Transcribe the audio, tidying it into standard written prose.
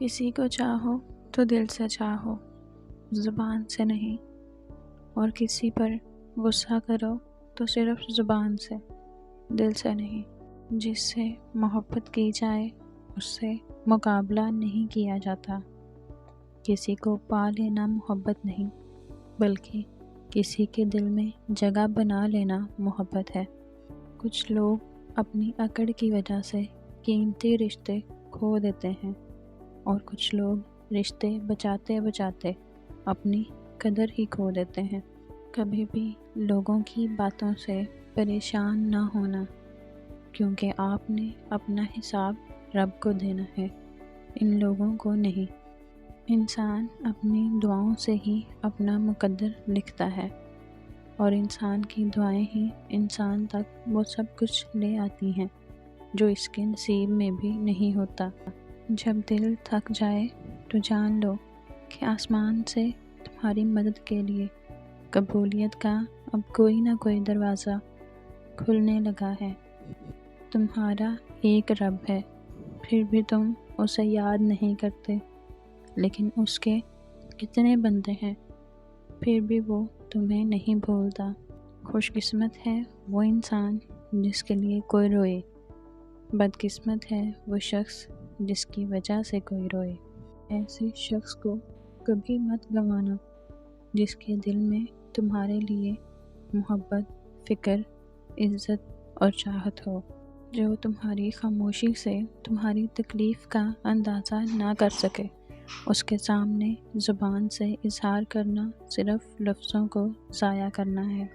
کسی کو چاہو تو دل سے چاہو، زبان سے نہیں، اور کسی پر غصہ کرو تو صرف زبان سے، دل سے نہیں۔ جس سے محبت کی جائے اس سے مقابلہ نہیں کیا جاتا۔ کسی کو پا لینا محبت نہیں، بلکہ کسی کے دل میں جگہ بنا لینا محبت ہے۔ کچھ لوگ اپنی اکڑ کی وجہ سے قیمتی رشتے کھو دیتے ہیں، اور کچھ لوگ رشتے بچاتے بچاتے اپنی قدر ہی کھو دیتے ہیں۔ کبھی بھی لوگوں کی باتوں سے پریشان نہ ہونا، کیونکہ آپ نے اپنا حساب رب کو دینا ہے، ان لوگوں کو نہیں۔ انسان اپنی دعاؤں سے ہی اپنا مقدر لکھتا ہے، اور انسان کی دعائیں ہی انسان تک وہ سب کچھ لے آتی ہیں جو اس کے نصیب میں بھی نہیں ہوتا۔ جب دل تھک جائے تو جان لو کہ آسمان سے تمہاری مدد کے لیے قبولیت کا اب کوئی نہ کوئی دروازہ کھلنے لگا ہے۔ تمہارا ایک رب ہے، پھر بھی تم اسے یاد نہیں کرتے، لیکن اس کے کتنے بندے ہیں، پھر بھی وہ تمہیں نہیں بھولتا۔ خوش قسمت ہے وہ انسان جس کے لیے کوئی روئے، بدقسمت ہے وہ شخص جس کی وجہ سے کوئی روئے۔ ایسے شخص کو کبھی مت گنوانا جس کے دل میں تمہارے لیے محبت، فکر، عزت اور چاہت ہو، جو تمہاری خاموشی سے تمہاری تکلیف کا اندازہ نہ کر سکے۔ اس کے سامنے زبان سے اظہار کرنا صرف لفظوں کو ضائع کرنا ہے۔